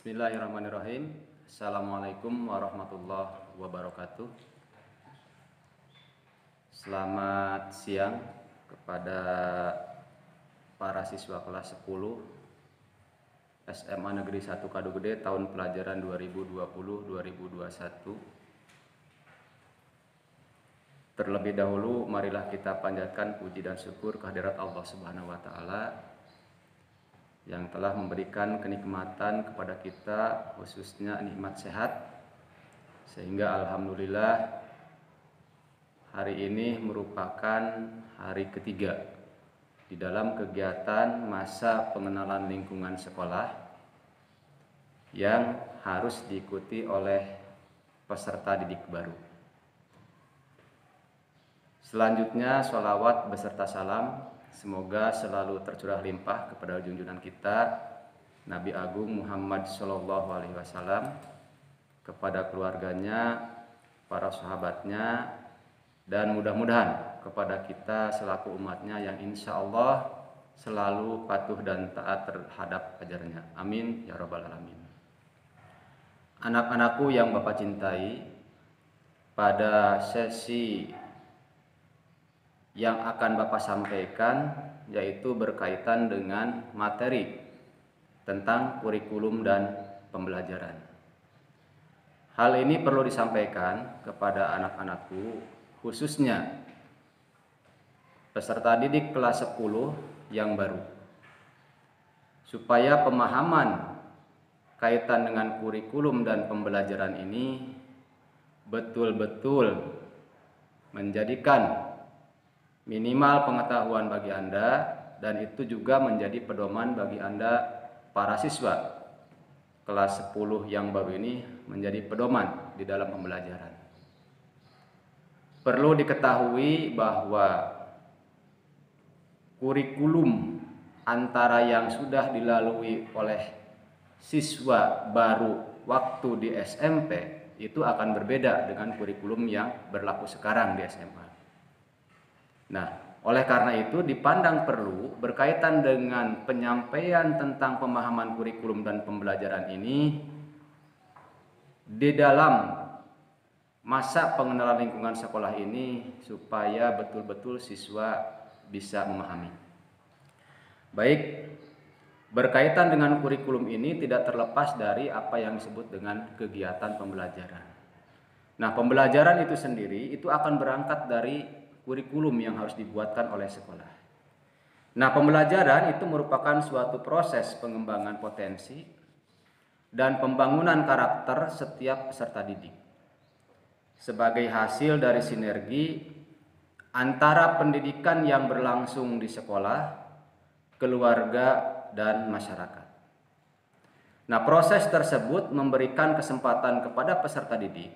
Bismillahirrahmanirrahim. Assalamualaikum warahmatullahi wabarakatuh. Selamat siang kepada para siswa kelas 10 SMA Negeri 1 Kadugede tahun pelajaran 2020-2021. Terlebih dahulu marilah kita panjatkan puji dan syukur kehadirat Allah Subhanahu wa taala yang telah memberikan kenikmatan kepada kita, khususnya nikmat sehat, sehingga alhamdulillah hari ini merupakan hari ketiga di dalam kegiatan masa pengenalan lingkungan sekolah yang harus diikuti oleh peserta didik baru. Selanjutnya sholawat beserta salam semoga selalu tercurah limpah kepada junjungan kita Nabi Agung Muhammad SAW, kepada keluarganya, para sahabatnya, dan mudah-mudahan kepada kita selaku umatnya yang insya Allah selalu patuh dan taat terhadap ajarannya. Amin ya rabbal alamin. Anak-anakku yang Bapak cintai, pada sesi yang akan Bapak sampaikan yaitu berkaitan dengan materi tentang kurikulum dan pembelajaran. Hal ini perlu disampaikan kepada anak-anakku, khususnya peserta didik kelas 10 yang baru, supaya pemahaman kaitan dengan kurikulum dan pembelajaran ini betul-betul menjadikan minimal pengetahuan bagi Anda, dan itu juga menjadi pedoman bagi Anda para siswa kelas 10 yang baru ini, menjadi pedoman di dalam pembelajaran. Perlu diketahui bahwa kurikulum antara yang sudah dilalui oleh siswa baru waktu di SMP itu akan berbeda dengan kurikulum yang berlaku sekarang di SMA. Nah, oleh karena itu dipandang perlu berkaitan dengan penyampaian tentang pemahaman kurikulum dan pembelajaran ini di dalam masa pengenalan lingkungan sekolah ini supaya betul-betul siswa bisa memahami. Baik, berkaitan dengan kurikulum ini tidak terlepas dari apa yang disebut dengan kegiatan pembelajaran. Nah, pembelajaran itu sendiri itu akan berangkat dari kurikulum yang harus dibuatkan oleh sekolah. Nah, pembelajaran itu merupakan suatu proses pengembangan potensi dan pembangunan karakter setiap peserta didik sebagai hasil dari sinergi antara pendidikan yang berlangsung di sekolah, keluarga, dan masyarakat. Nah, proses tersebut memberikan kesempatan kepada peserta didik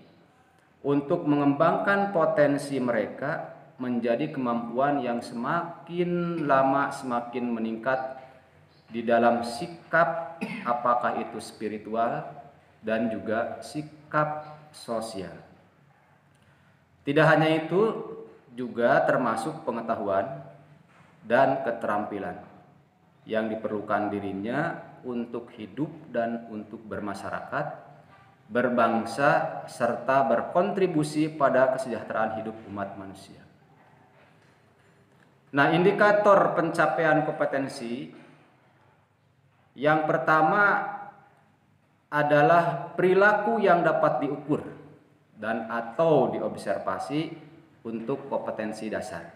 untuk mengembangkan potensi mereka menjadi kemampuan yang semakin lama semakin meningkat di dalam sikap, apakah itu spiritual dan juga sikap sosial. Tidak hanya itu, juga termasuk pengetahuan dan keterampilan yang diperlukan dirinya untuk hidup dan untuk bermasyarakat, berbangsa, serta berkontribusi pada kesejahteraan hidup umat manusia. Nah, indikator pencapaian kompetensi yang pertama adalah perilaku yang dapat diukur dan atau diobservasi untuk kompetensi dasar.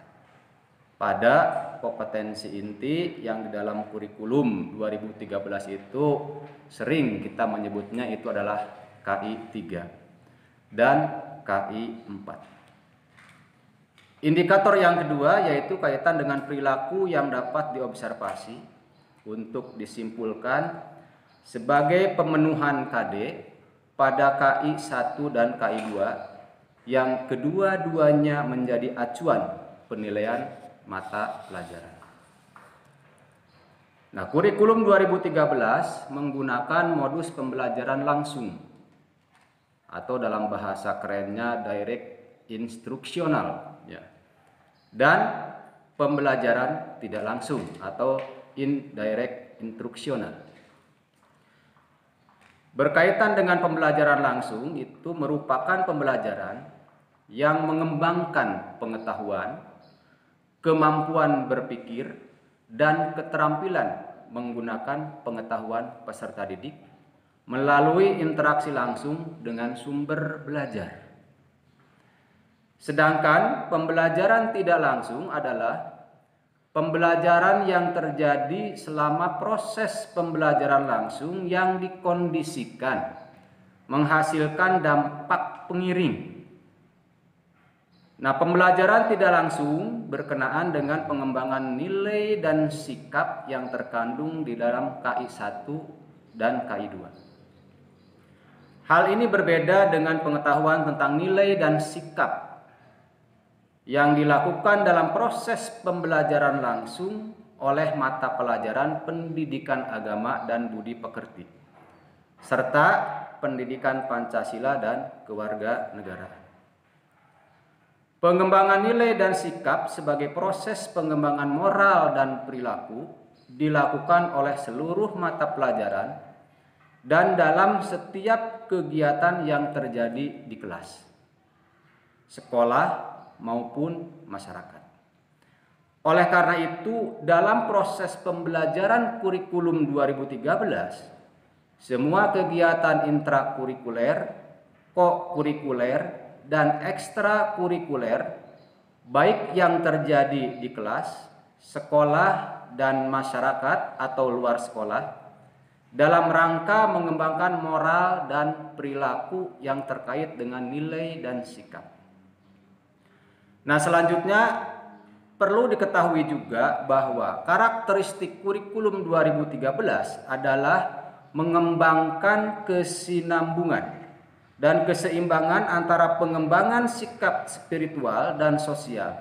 Pada kompetensi inti yang di dalam kurikulum 2013 itu sering kita menyebutnya itu adalah KI 3 dan KI 4. Indikator yang kedua yaitu kaitan dengan perilaku yang dapat diobservasi untuk disimpulkan sebagai pemenuhan KD pada KI 1 dan KI 2 yang kedua-duanya menjadi acuan penilaian mata pelajaran. Nah, kurikulum 2013 menggunakan modus pembelajaran langsung atau dalam bahasa kerennya direct instruksional, ya, dan pembelajaran tidak langsung atau indirect instruksional. Berkaitan dengan pembelajaran langsung, itu merupakan pembelajaran yang mengembangkan pengetahuan, kemampuan berpikir, dan keterampilan menggunakan pengetahuan peserta didik melalui interaksi langsung dengan sumber belajar. Sedangkan pembelajaran tidak langsung adalah pembelajaran yang terjadi selama proses pembelajaran langsung yang dikondisikan menghasilkan dampak pengiring. Nah, pembelajaran tidak langsung berkenaan dengan pengembangan nilai dan sikap yang terkandung di dalam KI 1 dan KI 2. Hal ini berbeda dengan pengetahuan tentang nilai dan sikap yang dilakukan dalam proses pembelajaran langsung oleh mata pelajaran pendidikan agama dan budi pekerti, serta pendidikan Pancasila dan kewarganegaraan. Pengembangan nilai dan sikap sebagai proses pengembangan moral dan perilaku dilakukan oleh seluruh mata pelajaran dan dalam setiap kegiatan yang terjadi di kelas, sekolah, maupun masyarakat. Oleh karena itu, dalam proses pembelajaran kurikulum 2013, semua kegiatan intrakurikuler, kokurikuler, dan ekstrakurikuler, baik yang terjadi di kelas, sekolah, dan masyarakat atau luar sekolah, dalam rangka mengembangkan moral dan perilaku yang terkait dengan nilai dan sikap. Nah, selanjutnya perlu diketahui juga bahwa karakteristik kurikulum 2013 adalah mengembangkan kesinambungan dan keseimbangan antara pengembangan sikap spiritual dan sosial,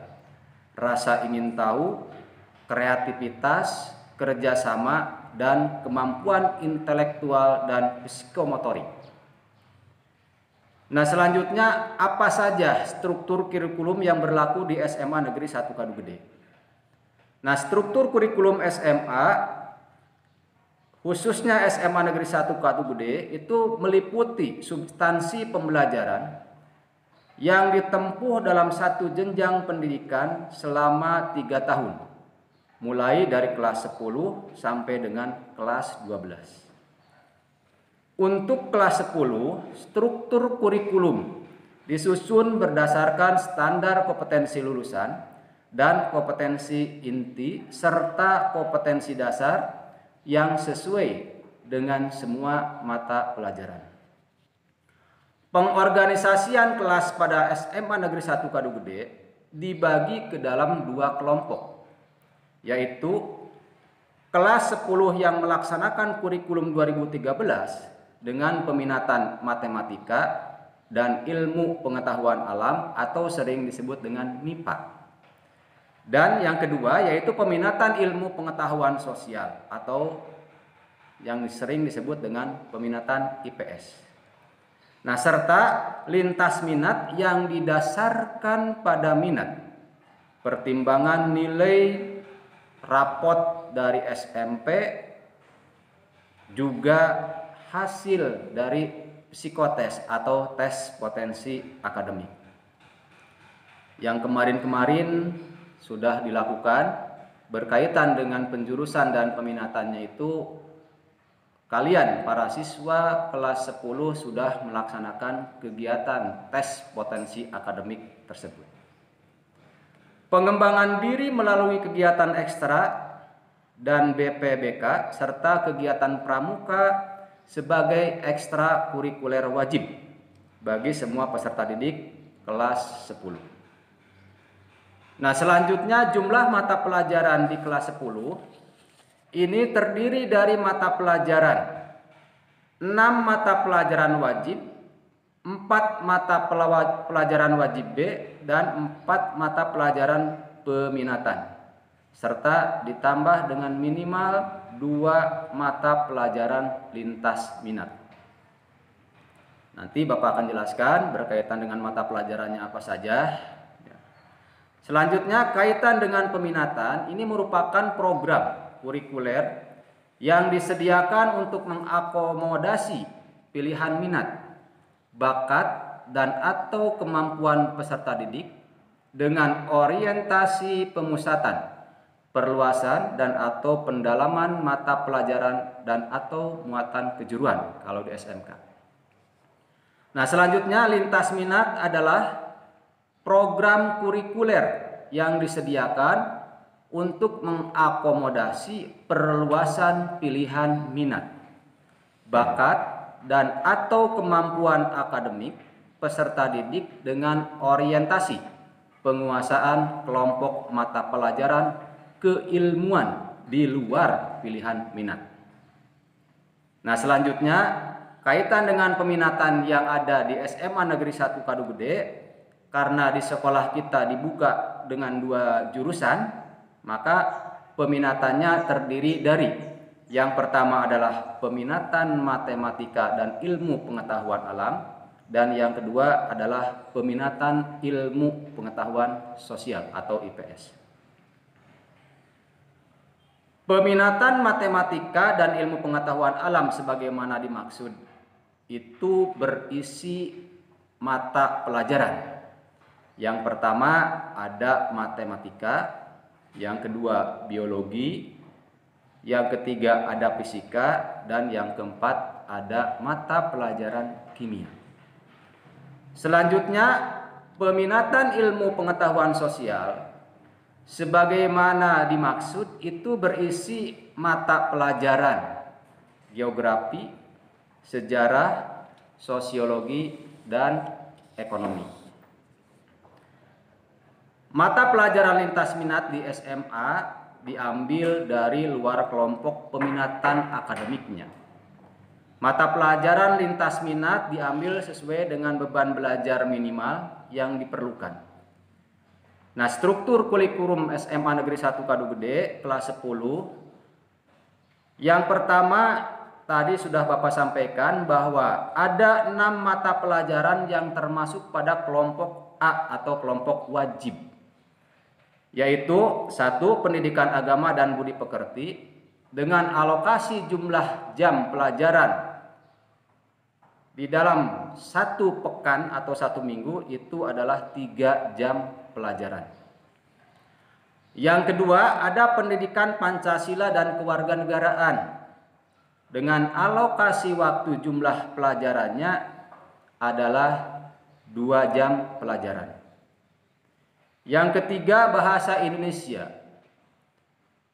rasa ingin tahu, kreativitas, kerjasama, dan kemampuan intelektual dan psikomotorik. Nah, selanjutnya apa saja struktur kurikulum yang berlaku di SMA Negeri 1 Kadugede? Nah, struktur kurikulum SMA khususnya SMA Negeri 1 Kadugede itu meliputi substansi pembelajaran yang ditempuh dalam satu jenjang pendidikan selama 3 tahun, mulai dari kelas 10 sampai dengan kelas 12. Untuk kelas 10, struktur kurikulum disusun berdasarkan standar kompetensi lulusan dan kompetensi inti serta kompetensi dasar yang sesuai dengan semua mata pelajaran. Pengorganisasian kelas pada SMA Negeri 1 Kadugede dibagi ke dalam 2 kelompok, yaitu kelas 10 yang melaksanakan kurikulum 2013 dengan peminatan matematika dan ilmu pengetahuan alam atau sering disebut dengan MIPA. Dan yang kedua yaitu peminatan ilmu pengetahuan sosial atau yang sering disebut dengan peminatan IPS. Nah, serta lintas minat yang didasarkan pada minat, pertimbangan nilai rapot dari SMP, juga hasil dari psikotes atau tes potensi akademik yang kemarin-kemarin sudah dilakukan berkaitan dengan penjurusan dan peminatannya. Itu kalian para siswa kelas 10 sudah melaksanakan kegiatan tes potensi akademik tersebut. Pengembangan diri melalui kegiatan ekstra dan BPBK serta kegiatan pramuka sebagai ekstrakurikuler wajib bagi semua peserta didik kelas 10. Nah, selanjutnya jumlah mata pelajaran di kelas 10 ini terdiri dari mata pelajaran 6 mata pelajaran wajib, 4 mata pelajaran wajib B, dan 4 mata pelajaran peminatan, serta ditambah dengan minimal 2 mata pelajaran lintas minat. Nanti Bapak akan jelaskan berkaitan dengan mata pelajarannya apa saja. Selanjutnya kaitan dengan peminatan, ini merupakan program kurikuler yang disediakan untuk mengakomodasi pilihan minat, bakat, dan atau kemampuan peserta didik dengan orientasi pemusatan, perluasan, dan atau pendalaman mata pelajaran dan atau muatan kejuruan kalau di SMK. Nah, selanjutnya lintas minat adalah program kurikuler yang disediakan untuk mengakomodasi perluasan pilihan minat, bakat, dan atau kemampuan akademik peserta didik dengan orientasi penguasaan kelompok mata pelajaran keilmuan di luar pilihan minat. Nah, selanjutnya kaitan dengan peminatan yang ada di SMA Negeri 1 Kadu Gede, karena di sekolah kita dibuka dengan 2 jurusan, maka peminatannya terdiri dari yang pertama adalah peminatan matematika dan ilmu pengetahuan alam, dan yang kedua adalah peminatan ilmu pengetahuan sosial atau IPS. Peminatan matematika dan ilmu pengetahuan alam sebagaimana dimaksud itu berisi mata pelajaran. Yang pertama ada matematika, yang kedua biologi, yang ketiga ada fisika, dan yang keempat ada mata pelajaran kimia. Selanjutnya peminatan ilmu pengetahuan sosial sebagaimana dimaksud itu berisi mata pelajaran geografi, sejarah, sosiologi, dan ekonomi. Mata pelajaran lintas minat di SMA diambil dari luar kelompok peminatan akademiknya. Mata pelajaran lintas minat diambil sesuai dengan beban belajar minimal yang diperlukan. Nah, struktur kurikulum SMA Negeri 1 Kadu Gede kelas 10. Yang pertama tadi sudah Bapak sampaikan bahwa ada 6 mata pelajaran yang termasuk pada kelompok A atau kelompok wajib. Yaitu 1. Pendidikan agama dan budi pekerti dengan alokasi jumlah jam pelajaran di dalam 1 pekan atau 1 minggu itu adalah 3 jam pelajaran. Yang kedua ada pendidikan Pancasila dan kewarganegaraan dengan alokasi waktu jumlah pelajarannya adalah 2 jam pelajaran. Yang ketiga bahasa Indonesia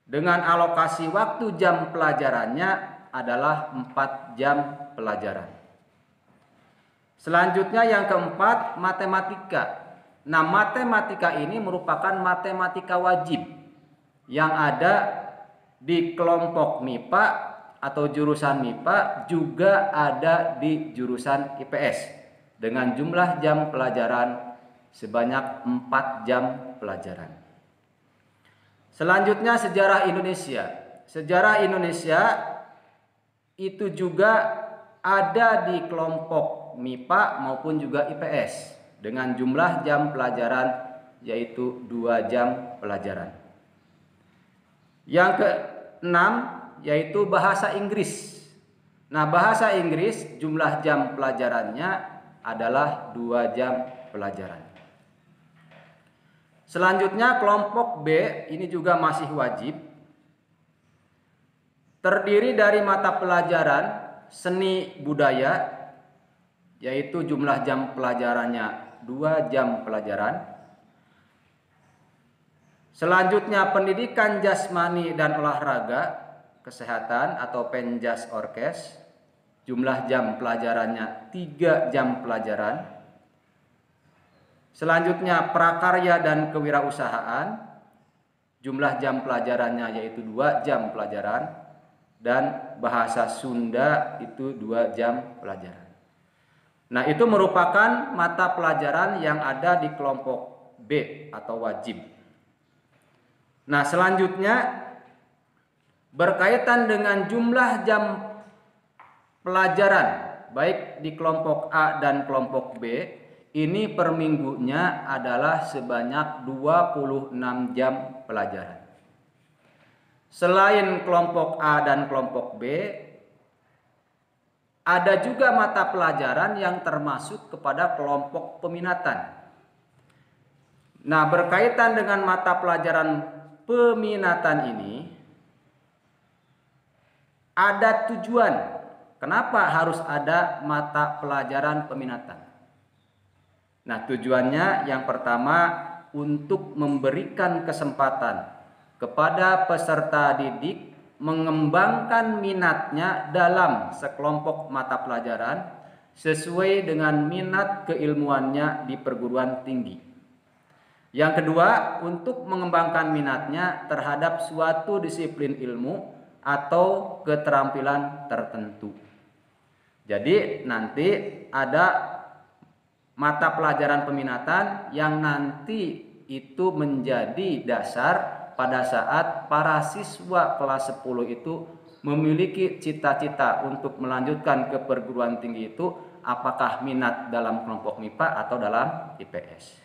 dengan alokasi waktu jam pelajarannya adalah 4 jam pelajaran. Selanjutnya yang keempat matematika. Nah, matematika ini merupakan matematika wajib yang ada di kelompok MIPA atau jurusan MIPA, juga ada di jurusan IPS dengan jumlah jam pelajaran sebanyak 4 jam pelajaran. Selanjutnya sejarah Indonesia. Sejarah Indonesia itu juga ada di kelompok MIPA maupun juga IPS dengan jumlah jam pelajaran yaitu 2 jam pelajaran. Yang ke-6 yaitu bahasa Inggris. Nah, bahasa Inggris jumlah jam pelajarannya adalah 2 jam pelajaran. Selanjutnya kelompok B ini juga masih wajib. Terdiri dari mata pelajaran seni budaya yaitu jumlah jam pelajarannya 2 jam pelajaran. Selanjutnya pendidikan jasmani dan olahraga kesehatan atau Penjas Orkes, jumlah jam pelajarannya 3 jam pelajaran. Selanjutnya prakarya dan kewirausahaan, jumlah jam pelajarannya yaitu 2 jam pelajaran, dan bahasa Sunda itu 2 jam pelajaran. Nah, itu merupakan mata pelajaran yang ada di kelompok B atau wajib. Nah, selanjutnya berkaitan dengan jumlah jam pelajaran baik di kelompok A dan kelompok B, ini per minggunya adalah sebanyak 26 jam pelajaran. Selain kelompok A dan kelompok B, Ada juga mata pelajaran yang termasuk kepada kelompok peminatan. Nah, berkaitan dengan mata pelajaran peminatan ini, ada tujuan kenapa harus ada mata pelajaran peminatan. Nah, tujuannya yang pertama untuk memberikan kesempatan kepada peserta didik mengembangkan minatnya dalam sekelompok mata pelajaran sesuai dengan minat keilmuannya di perguruan tinggi. Yang kedua, untuk mengembangkan minatnya terhadap suatu disiplin ilmu atau keterampilan tertentu. Jadi nanti ada mata pelajaran peminatan yang nanti itu menjadi dasar pada saat para siswa kelas 10 itu memiliki cita-cita untuk melanjutkan ke perguruan tinggi itu, apakah minat dalam kelompok MIPA atau dalam IPS.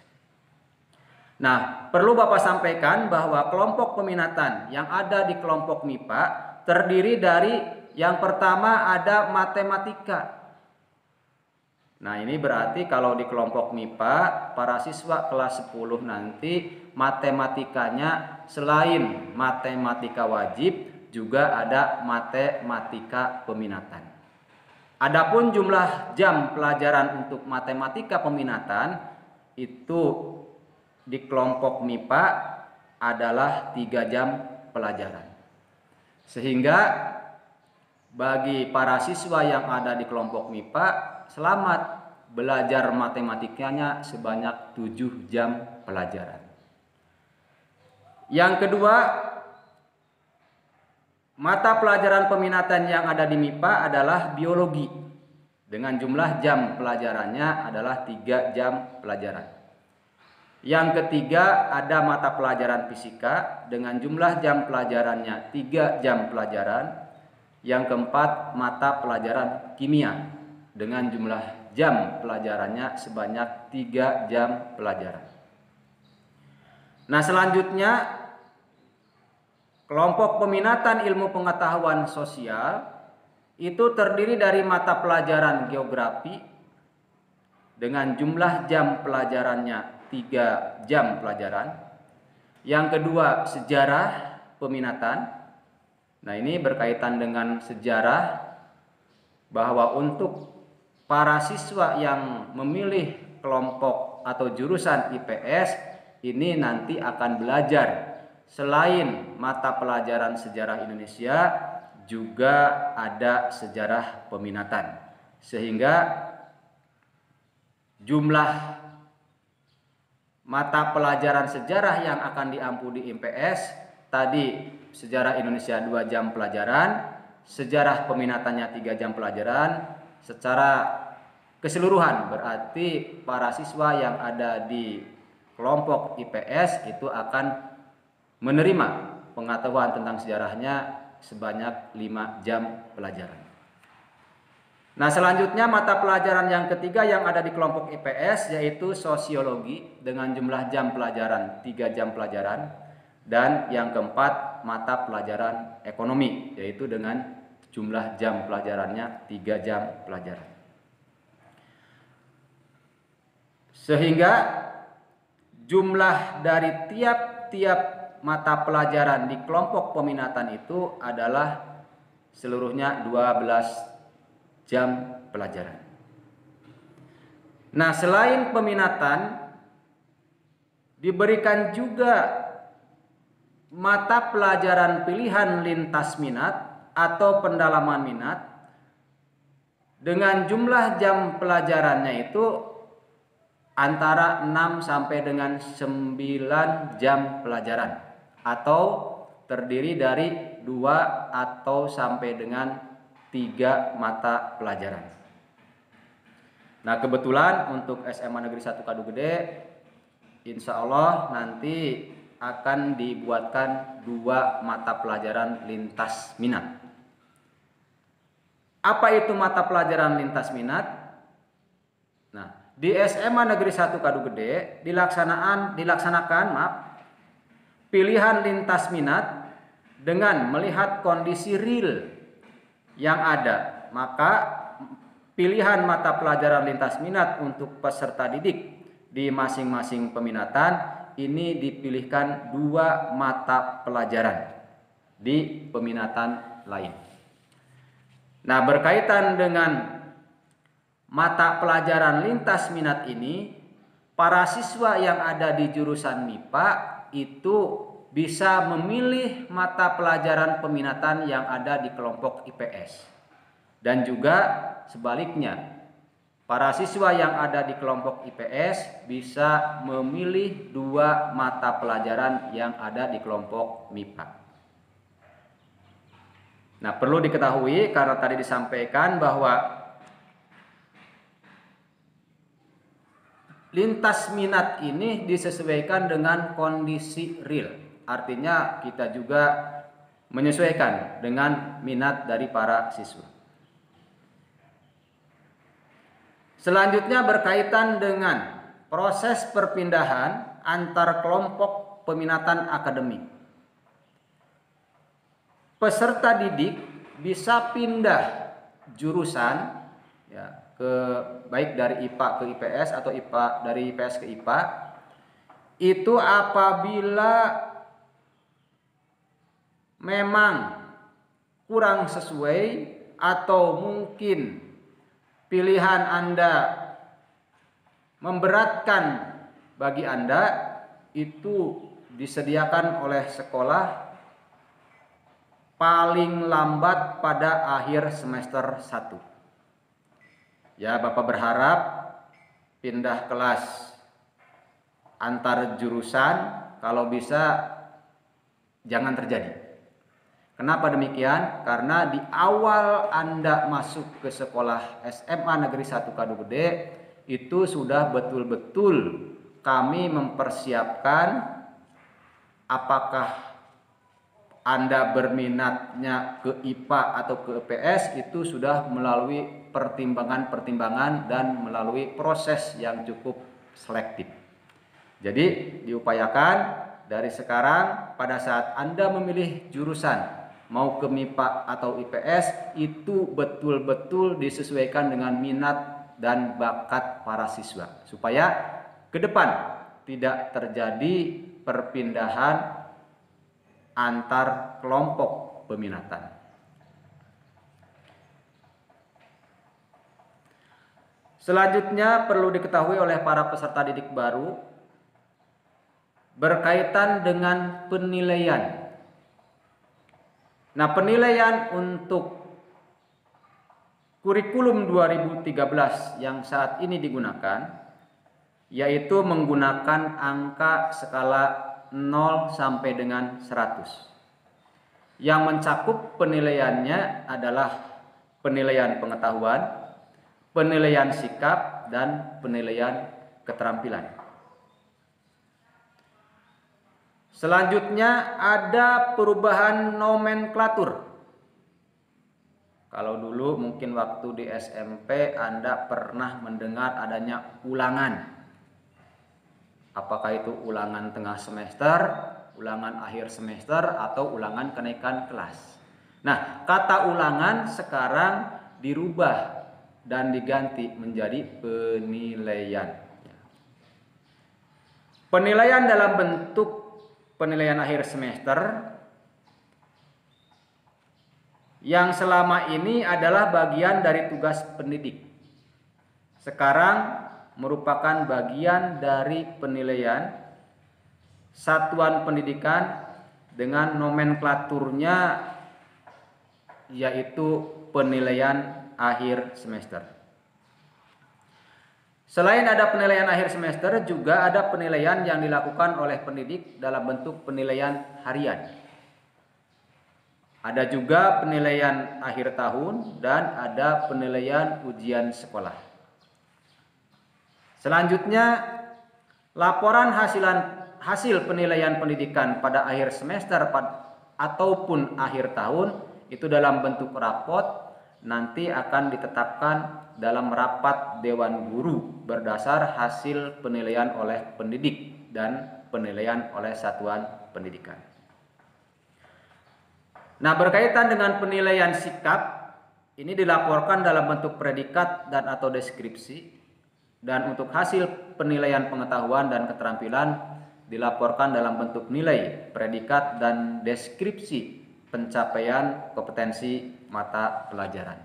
Nah, perlu Bapak sampaikan bahwa kelompok peminatan yang ada di kelompok MIPA terdiri dari yang pertama ada matematika. Nah, ini berarti kalau di kelompok MIPA, para siswa kelas 10 nanti matematikanya selain matematika wajib juga ada matematika peminatan. Adapun jumlah jam pelajaran untuk matematika peminatan itu di kelompok MIPA adalah 3 jam pelajaran. Sehingga bagi para siswa yang ada di kelompok MIPA, selamat belajar matematikanya sebanyak 7 jam pelajaran. Yang kedua, mata pelajaran peminatan yang ada di MIPA adalah biologi dengan jumlah jam pelajarannya adalah 3 jam pelajaran. Yang ketiga ada mata pelajaran fisika dengan jumlah jam pelajarannya 3 jam pelajaran. Yang keempat mata pelajaran kimia dengan jumlah jam pelajarannya sebanyak 3 jam pelajaran. Nah, selanjutnya kelompok peminatan ilmu pengetahuan sosial itu terdiri dari mata pelajaran geografi dengan jumlah jam pelajarannya 3 jam pelajaran. Yang kedua sejarah peminatan. Nah, ini berkaitan dengan sejarah bahwa untuk para siswa yang memilih kelompok atau jurusan IPS ini nanti akan belajar selain mata pelajaran sejarah Indonesia juga ada sejarah peminatan. Sehingga jumlah mata pelajaran sejarah yang akan diampu di IPS tadi sejarah Indonesia 2 jam pelajaran, sejarah peminatannya 3 jam pelajaran. Secara keseluruhan berarti para siswa yang ada di kelompok IPS itu akan menerima pengetahuan tentang sejarahnya sebanyak 5 jam pelajaran. Nah, selanjutnya mata pelajaran yang ketiga yang ada di kelompok IPS yaitu sosiologi dengan jumlah jam pelajaran 3 jam pelajaran. Dan yang keempat mata pelajaran ekonomi yaitu dengan jumlah jam pelajarannya 3 jam pelajaran. Sehingga jumlah dari tiap-tiap mata pelajaran di kelompok peminatan itu adalah seluruhnya 12 jam pelajaran. Nah, selain peminatan diberikan juga mata pelajaran pilihan lintas minat atau pendalaman minat dengan jumlah jam pelajarannya itu antara 6 sampai dengan 9 jam pelajaran atau terdiri dari 2 atau sampai dengan 3 mata pelajaran. Nah, kebetulan untuk SMA Negeri 1 Kadugede insya Allah nanti akan dibuatkan 2 mata pelajaran lintas minat. Apa itu mata pelajaran lintas minat? Nah, di SMA Negeri 1 Kadugede dilaksanakan pilihan lintas minat dengan melihat kondisi real yang ada. Maka pilihan mata pelajaran lintas minat untuk peserta didik di masing-masing peminatan ini dipilihkan 2 mata pelajaran di peminatan lain. Nah, berkaitan dengan mata pelajaran lintas minat ini, para siswa yang ada di jurusan MIPA itu bisa memilih mata pelajaran peminatan yang ada di kelompok IPS. Dan juga sebaliknya, para siswa yang ada di kelompok IPS bisa memilih 2 mata pelajaran yang ada di kelompok MIPA. Nah, perlu diketahui karena tadi disampaikan bahwa lintas minat ini disesuaikan dengan kondisi real. Artinya kita juga menyesuaikan dengan minat dari para siswa. Selanjutnya berkaitan dengan proses perpindahan antar kelompok peminatan akademik. Peserta didik bisa pindah jurusan ya, baik dari IPA ke IPS atau dari IPS ke IPA itu apabila memang kurang sesuai atau mungkin pilihan Anda memberatkan bagi Anda, itu disediakan oleh sekolah paling lambat pada akhir semester 1. Ya, Bapak berharap pindah kelas antar jurusan kalau bisa jangan terjadi. Kenapa demikian? Karena di awal Anda masuk ke sekolah SMA Negeri 1 Kadugede itu sudah betul-betul kami mempersiapkan apakah Anda berminatnya ke IPA atau ke IPS itu sudah melalui pertimbangan-pertimbangan dan melalui proses yang cukup selektif. Jadi diupayakan dari sekarang pada saat Anda memilih jurusan mau ke MIPA atau IPS itu betul-betul disesuaikan dengan minat dan bakat para siswa supaya ke depan tidak terjadi perpindahan antar kelompok peminatan. Selanjutnya perlu diketahui oleh para peserta didik baru berkaitan dengan penilaian. Nah, penilaian untuk kurikulum 2013 yang saat ini digunakan yaitu menggunakan angka skala 0 sampai dengan 100. Yang mencakup penilaiannya adalah penilaian pengetahuan, penilaian sikap, dan penilaian keterampilan. Selanjutnya ada perubahan nomenklatur. Kalau dulu mungkin waktu di SMP Anda pernah mendengar adanya ulangan. Apakah itu ulangan tengah semester, ulangan akhir semester, atau ulangan kenaikan kelas. Nah, kata ulangan sekarang dirubah dan diganti menjadi penilaian. Penilaian dalam bentuk penilaian akhir semester yang selama ini adalah bagian dari tugas pendidik. Sekarang merupakan bagian dari penilaian satuan pendidikan dengan nomenklaturnya yaitu penilaian akhir semester. Selain ada penilaian akhir semester, juga ada penilaian yang dilakukan oleh pendidik dalam bentuk penilaian harian. Ada juga penilaian akhir tahun dan ada penilaian ujian sekolah. Selanjutnya, laporan hasil penilaian pendidikan pada akhir semester ataupun akhir tahun itu dalam bentuk rapot nanti akan ditetapkan dalam rapat Dewan Guru berdasar hasil penilaian oleh pendidik dan penilaian oleh satuan pendidikan. Nah, berkaitan dengan penilaian sikap, ini dilaporkan dalam bentuk predikat dan atau deskripsi, dan untuk hasil penilaian pengetahuan dan keterampilan dilaporkan dalam bentuk nilai, predikat, dan deskripsi pencapaian kompetensi mata pelajaran.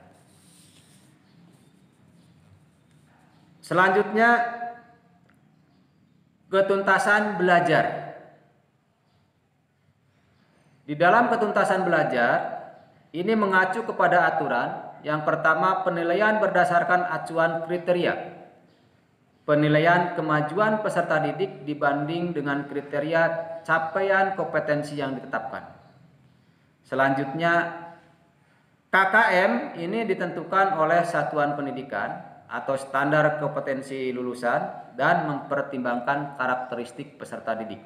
Selanjutnya, ketuntasan belajar. Di dalam ketuntasan belajar, ini mengacu kepada aturan. Yang pertama, penilaian berdasarkan acuan kriteria. Penilaian kemajuan peserta didik dibanding dengan kriteria capaian kompetensi yang ditetapkan. Selanjutnya, KKM ini ditentukan oleh satuan pendidikan atau standar kompetensi lulusan dan mempertimbangkan karakteristik peserta didik,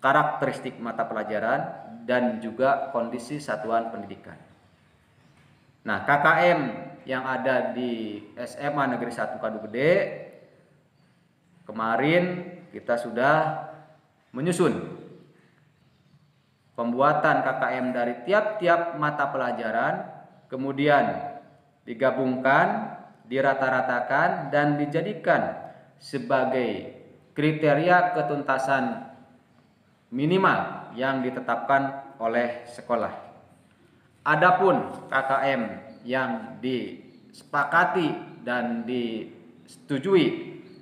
karakteristik mata pelajaran, dan juga kondisi satuan pendidikan. Nah, KKM yang ada di SMA Negeri 1 Kadugede, kemarin kita sudah menyusun pembuatan KKM dari tiap-tiap mata pelajaran, kemudian digabungkan, dirata-ratakan, dan dijadikan sebagai kriteria ketuntasan minimal yang ditetapkan oleh sekolah. Adapun KKM yang disepakati dan disetujui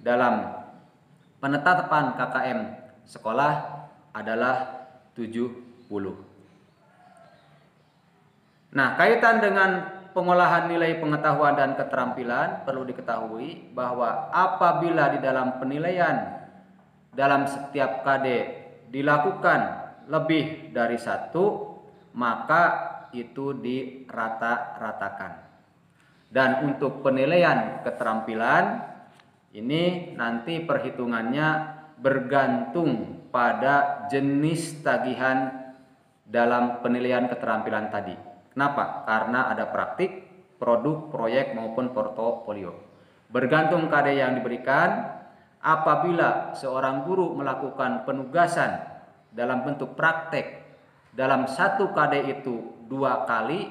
dalam penetapan KKM sekolah adalah 70. Nah, kaitan dengan pengolahan nilai pengetahuan dan keterampilan, perlu diketahui bahwa apabila di dalam penilaian dalam setiap KD dilakukan lebih dari 1, maka itu dirata-ratakan. Dan untuk penilaian keterampilan, ini nanti perhitungannya bergantung pada jenis tagihan dalam penilaian keterampilan tadi. Kenapa? Karena ada praktik, produk, proyek maupun portofolio. Bergantung KD yang diberikan, apabila seorang guru melakukan penugasan dalam bentuk praktek dalam satu KD itu 2 kali,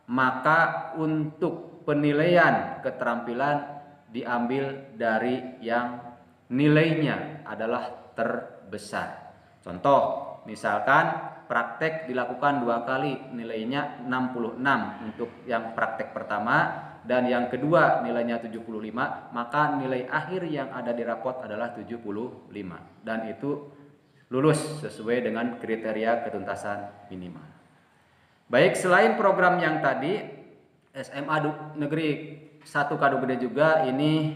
maka untuk penilaian keterampilan diambil dari yang nilainya adalah terbesar. Contoh, misalkan praktek dilakukan 2 kali, nilainya 66 untuk yang praktek pertama, dan yang kedua nilainya 75, maka nilai akhir yang ada di rapot adalah 75, dan itu lulus sesuai dengan kriteria ketuntasan minimal. Baik, selain program yang tadi, SMA Negeri 1 Kadugede juga ini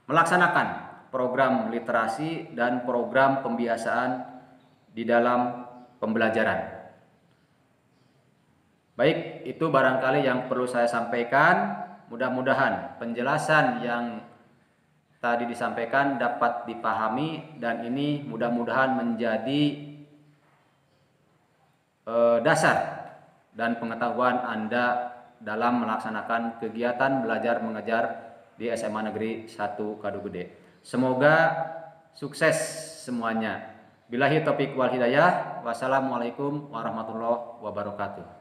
melaksanakan program literasi dan program pembiasaan di dalam pembelajaran. Baik, itu barangkali yang perlu saya sampaikan. Mudah-mudahan penjelasan yang tadi disampaikan dapat dipahami, dan ini mudah-mudahan menjadi dasar dan pengetahuan Anda dalam melaksanakan kegiatan belajar mengajar di SMA Negeri 1 Kadugede. Semoga sukses semuanya. Billahi taufiq wal hidayah. Wassalamualaikum warahmatullahi wabarakatuh.